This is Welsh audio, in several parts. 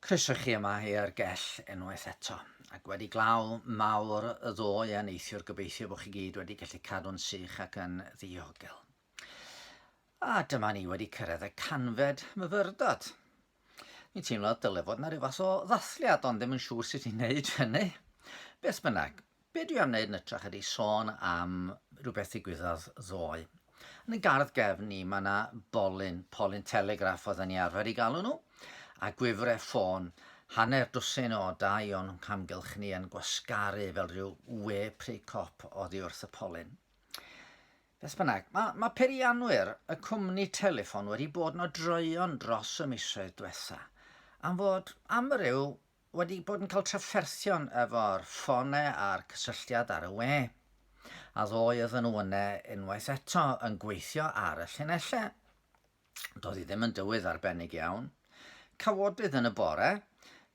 Croeso chi yma i'r Gell unwaith eto, ac wedi glaw mawr y ddoe a neithiwr gobeithio bod chi gyd wedi gallu cadw'n sych ac yn ddiogel. A dyma ni wedi cyrraedd y canfed Myfyrdod. Ni'n teimlo dylai fod yna rhyw fath o ddathliad, ond ddim yn siŵr sut i'n neud hynny. Beth bynnag, be dwi am wneud yn ytrach ydy sôn am rhywbeth ddigwyddodd ddoe. Yn y gardd gefn ni mae yna polyn telegraff oedden ni arfer i galw nhw, a gwifrau ffôn, hanner dwsin o dau o'n camgylch ni yn gwasgaru fel rhyw we pre-cop oddi wrth y polyn. Beth bynnag, mae peirianwyr y cwmni teleffon wedi bod yn odroion dros y misoedd diwetha, am fod am ryw wedi bod yn cael trafferthion efo'r ffonau a'r cysylltiad ar y we. A ddoedd nhw yna unwaith eto yn gweithio ar y llinellau. Doedd hi ddim yn dywydd arbennig iawn. Cawodydd yn y bore,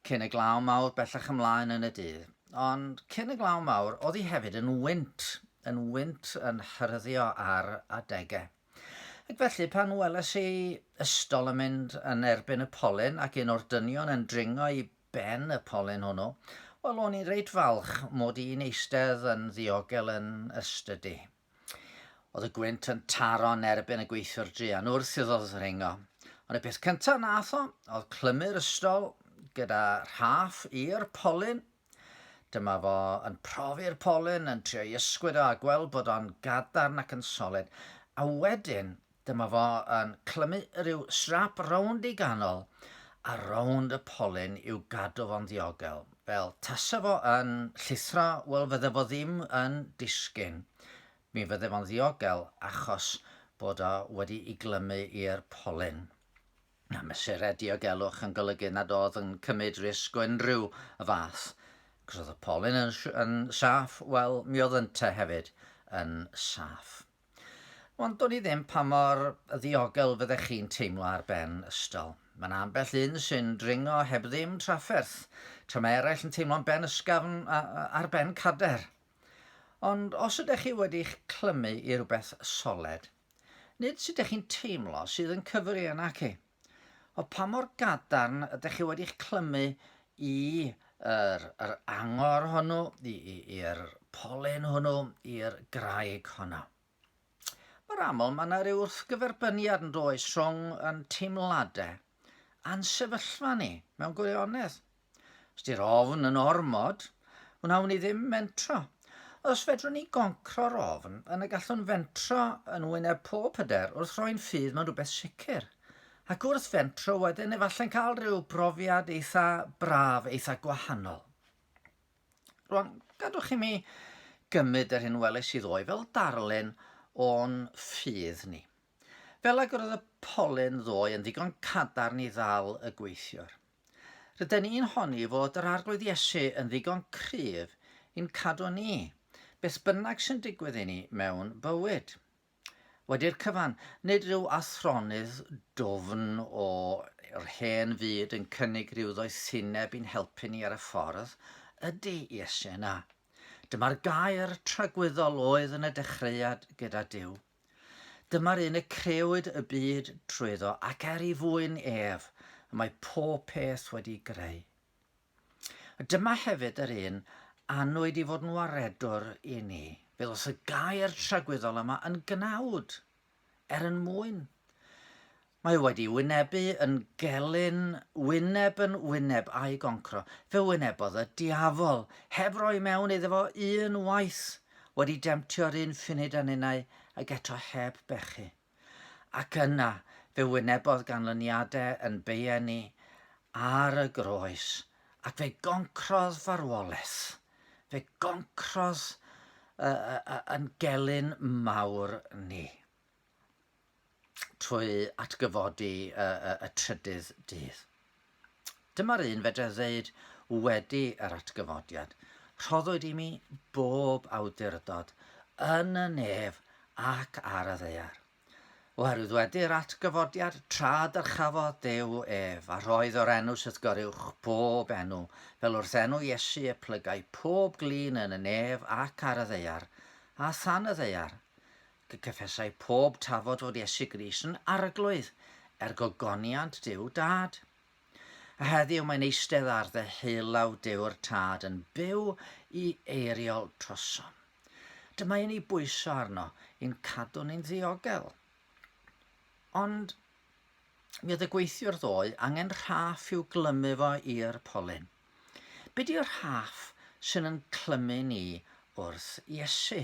cyn y glaw mawr bellach ymlaen yn y dydd, ond cyn y glaw mawr oedd hi hefyd yn wynt yn hyrddio ar adegau. Ac felly pan weles i ystol yn mynd yn erbyn y polyn ac un o'r dynion yn dringo i ben y polyn hwnnw, wel o'n i'n reit falch mod i'n eistedd yn ddiogel yn ystydu. Oedd y gwynt yn taro'n erbyn y gweithio'r drian wrth iddo ddringo. Ond y peth cyntaf nath o, oedd clymu'r ystol gyda rhaff i'r polyn. Dyma fo yn profi'r polyn, yn trio ysgwyd o a gweld bod o'n gadarn ac yn solid. A wedyn, dyma fo yn clymu rhyw srap rownd i ganol, a rownd y polyn i'w gadw fo'n ddiogel. Fel tasa fo yn llithro, wel fydde fo ddim yn disgyn. Mi fydde fo'n ddiogel achos bod o wedi ei glymu i'r polyn. Na, mesurau diogelwch yn golygu nad oedd yn cymryd risg o unrhyw y fath. Cos oedd y polyn yn saff, wel, mi oedd ynte hefyd yn saff. Ond do'n i ddim pa mor ddiogel fyddech chi'n teimlo ar ben ystol. Mae'n ambell un sy'n dringo heb ddim trafferth, tra mae eraill yn teimlo'n ben ysgafn ar ben cader. Ond os ydych chi wedi'ch clymu i rhywbeth soled, nid sut ydych chi'n teimlo sydd yn cyfri yna chi. O pa mor gadarn ydych chi wedi'ch clymu i'r angor hwnnw, i'r polyn hwnnw, i'r graig hwnnw. Mae'r aml, mae yna ryw wrthgyferbyniad yn does rhwng yn teimladau a'n sefyllfa ni mewn gwirionedd. Os di'r ofn yn ormod, wnawn ni ddim mentro. Os fedrwn ni goncro'r ofn, yna gallwn fentro yn wyneb pob hyder wrth roi'n ffydd mewn rhywbeth sicr. Ac wrth fentro wedyn efallai'n cael rhyw brofiad eitha braf, eitha gwahanol. Rwan, gadwch i mi gymryd yr hyn weles i ddoe fel darlun o'n ffydd ni. Fel ag oedd y polyn ddoe yn ddigon cadarn i ddal y gweithiwr. Rydyn ni'n honni fod yr arglwydd Iesu yn ddigon cryf i'n cadw ni, beth bynnag sy'n digwydd i ni mewn bywyd. Wedi'r cyfan, nid rhyw athronydd dofn o'r hen fyd yn cynnig rhyw ddoethineb i'n helpu ni ar y ffordd, ydy Iesu yna. Dyma'r gair tragwyddol oedd yn y dechreuad gyda Duw. Dyma'r un y crewyd y byd trwyddo ac i fwyn ef, y mae pob peth wedi greu. Dyma hefyd yr un anwyd i fod yn waredwr i ni. Fel os y gair tragwyddol yma yn gnawd, yn mwyn. Mae wedi wynebu yn gelyn, wyneb yn wyneb a'i goncro. Fe wynebodd y diafol, heb roi mewn iddo fo un waith, wedi demtio'r un ffunud yn unau ac eto heb bechu. Ac yna, fe wynebodd ganlyniadau yn beienni ar y groes, ac fe goncrodd farwolaeth. Fe goncrodd yn gelyn mawr ni trwy atgyfodi y trydydd dydd. Dyma'r un fedra ddeud wedi yr atgyfodiad. Rhoddwyd i mi bob awdurdod yn y nef ac ar y ddaear. Oherwydd wedi'r atgyfodiad trad yr chafodd Duw ef a roedd o'r enw sydd goruwch pob enw, fel wrth enw Iesu y plygau pob glin yn y nef ac ar y ddaear, a than y ddaear. Cyffesau pob tafod fod Iesu Grist yn arglwydd gogoniant Duw Dad. A heddiw mae'n eistedd ar ddehilaw dyw'r tad yn byw I eiriol troso. Dyma yn ei bwyso arno i'n cadw ni'n ddiogel. Ond mi oedd y gweithiwr ddoe angen rhaff i'w glymu fo i'r polyn. Be di'r rhaff sy'n yn clymu ni wrth Iesu?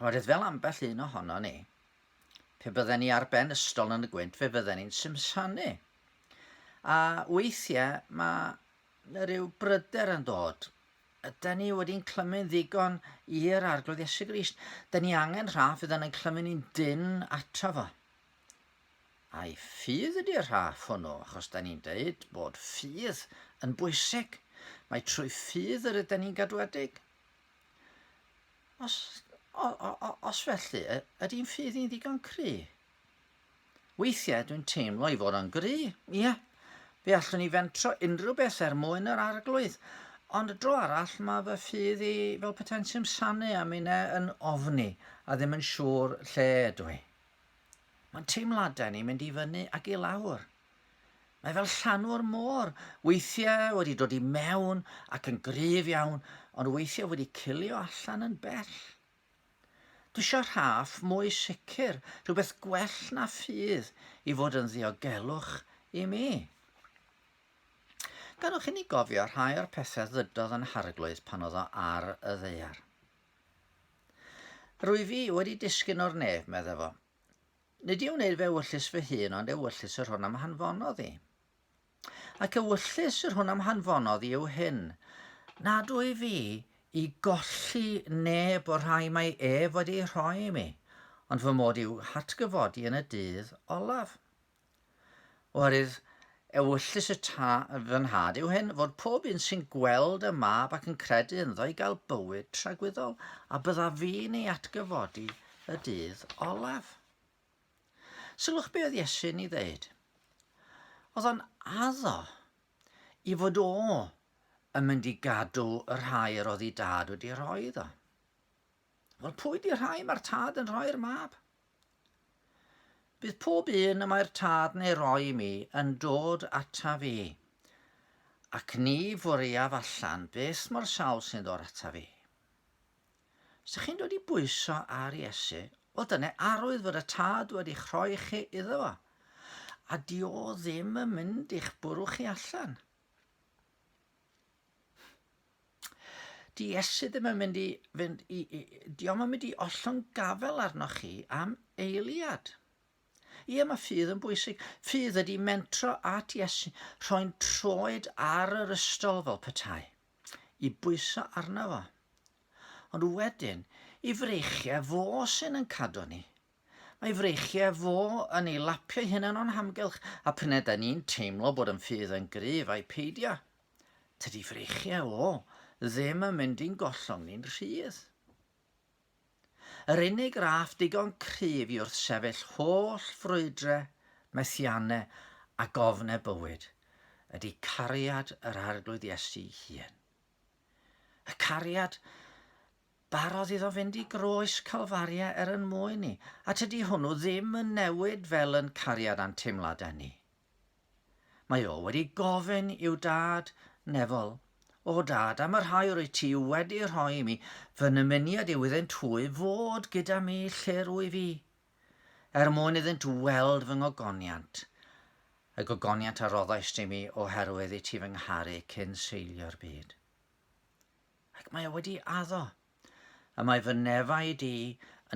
Roedd fel ambell un ohono ni. Pe bydden ni ar ben ystol yn y gwynt, fe bydden ni'n simsanu. A weithiau mae rhyw bryder yn dod. Ydy ni wedi'n clymu'n ddigon i'r arglwydd Iesu Grist. Dyn ni angen rhaff iddyn ni'n clymu ni'n dyn ato fo. A'i ffydd ydy'r rhaff hwnnw, achos dyn ni'n dweud bod ffydd yn bwysig. Mae trwy ffydd yr ydyn ni'n gadwedig. Os felly, ydy'n ffydd i'n ddigon cry? Weithiau dwi'n teimlo I fod yn gry, ie. Fe allwn ni fentro unrhyw beth mwyn yr arglwydd, ond y dro arall mae fy ffydd I fel petain simsanu a minnau yn ofni a ddim yn siŵr lle ydw I. Mae'n teimladau ni'n mynd I fyny ac I lawr. Mae fel llanw'r môr, weithiau wedi dod I mewn ac yn gryf iawn, ond weithiau wedi cilio allan yn bell. Dwi eisiau rhaff mwy sicr, rhywbeth gwell na ffydd I fod yn ddiogelwch I mi. Gadwch I ni gofio rhai o'r pethau ddydodd yn harglwydd pan oedd o ar y ddaear. Rwy fi wedi disgyn o'r nef, meddwl fo. Nid I'w wneud fe wyllus fy hun, ond ewyllus yr hwn am hanfonodd I. Ac ewyllus yr hwn am hanfonodd I yw hyn. Nad wy fi I golli neb o rhai mae wedi rhoi I mi, ond fy mod i'w hatgyfodi yn y dydd olaf. Oherwydd, ewyllus fy nhad yw hyn fod pob un sy'n gweld y mab ac yn credu ynddo I gael bywyd tragwyddol, a bydda fi'n ei atgyfodi y dydd olaf. Sylwch be oedd Iesu'n I ddeud. Oedd o'n addo I fod o yn mynd I gadw y rhai yr oedd I dad wedi rhoi iddo. Wel, pwy di'r rhai mae'r tad yn rhoi'r mab? Bydd pob un y mae'r tad neu roi I mi yn dod ata fi, ac ni fwriaf allan beth mor sawl sy'n dod ata fi. Os ydych chi'n dod I bwyso ar Iesu, wel dyna arwydd fod y tad wedi chroi chi iddo fo, a di o ddim yn mynd i'ch bwrw chi allan. Di Iesu ddim yn mynd di o'm yn mynd I ollwng gafel arnoch chi am eiliad. Ie, mae ffydd yn bwysig. Ffydd ydi mentro at Iesu, rhoi'n troed ar yr ystol fel petai, I bwyso arno fo. Ond wedyn, I freichiau fo sy'n yn cadw ni. Mae freichiau fo yn ei lapio hunan o'n hamgylch, a pan ydyn ni'n teimlo bod yn ffydd yn gryf a'i peidio. Tydi freichiau o ddim yn mynd i'n gollwng ni'n rhydd. Yr unig raff digon cryf I wrth sefyll holl ffrwydrau, methiannau a gofnau bywyd ydy cariad yr arglwydd Iesu hun. Y cariad barodd iddo fynd I groes Calfaria yn mwyn ni, a tydi hwnnw ddim yn newid fel yn cariad a'n teimladau ni. Mae o wedi gofyn i'w dad nefol, o dad, am y rhai o'r ti wedi rhoi I mi, fy nymuniad yw iddynt hwy fod gyda mi lle rwy fi, mwyn iddynt weld fy ngogoniant, y gogoniant a roddais ti mi oherwydd I ti fy ngharu cyn seilio'r byd. Ac mae o wedi addo, a mae fy nefau di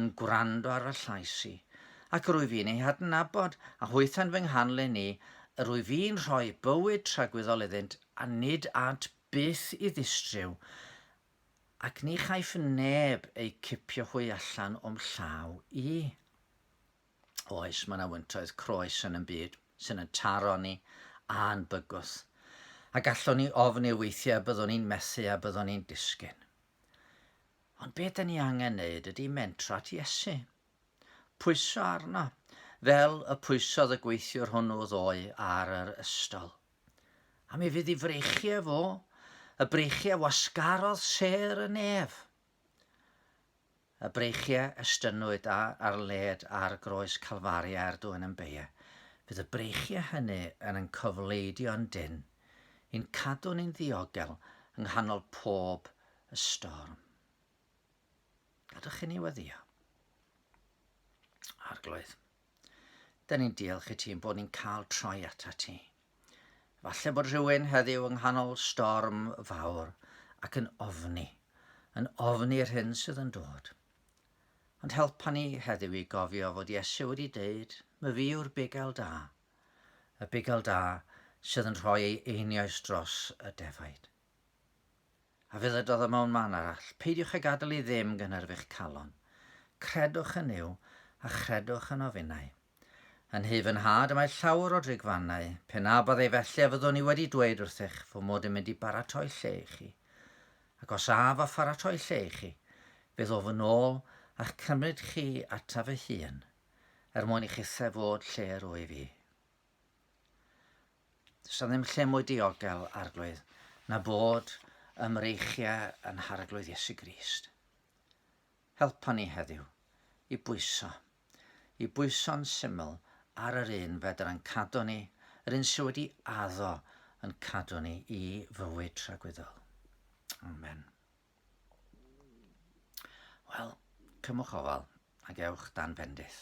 yn gwrando ar fy llais I, ac rwy fi'n ei hadnabod, a hwythan fy nghanlen ni, rwy fi'n rhoi bywyd tragwyddol iddynt, a nid at byth I ddistryw, ac ni chaiff neb ei cipio hwy allan o'm llaw I. Oes, mae yna wyntoedd croes yn y byd sy'n yn taro ni a'n bygwth, a gallwn ni ofni weithiau byddwn ni'n methu a byddwn ni'n disgyn. Ond beth dyn ni angen neud ydy mentro at Iesu. Pwyso arno, fel y pwysodd y gweithiwr hwnnw ddoe ar yr ystol. A mi fydd I freichiau fo, y breichiau wasgarodd ser y nef. Y breichiau ystynwyd ar led ar groes Calfaria dwyn yn beia. Fydd y breichiau hynny yn cyfleidio'n dyn i'n cadw ni'n ddiogel yng nghanol pob y storm. Gadwch i ni weddio. Arglwydd, dyn ni'n diolch i ti bod ni'n cael troi ata ti. Falle bod rhywun heddiw yng nghanol storm fawr ac yn ofni'r hyn sydd yn dod. Ond helpa ni heddiw i gofio fod Iesu wedi deud, my fi yw'r bugel da, y bugel da sydd yn rhoi ei einioes dros y defaid. A fydd ydodd y mewn man arall, peidiwch a gadael i ddim gynnyrfu'ch calon. Credwch yn yw a chredwch yn ofinnau. Yn hufanhad y mae llawer o drigfannau, pe na bydd ei felly fyddwn ni wedi dweud wrthych fod mod yn mynd i baratoi lle i chi. Ac os a fa pharatoi lle i chi, bydd o fy nôl a'ch cymryd chi ataf y hun, mwyn i chi fod lle ro i fi. Does ddim lle mwy diogel, arglwydd, na bod ymreichiau yn harglwydd Iesu Grist. Helpa ni heddiw i bwyso'n syml ar yr un fedr yn cadw ni, yr un sydd wedi addo yn cadw ni i fywyd tragweddol. Amen. Wel, cymwch ofal a gewch dan bendith.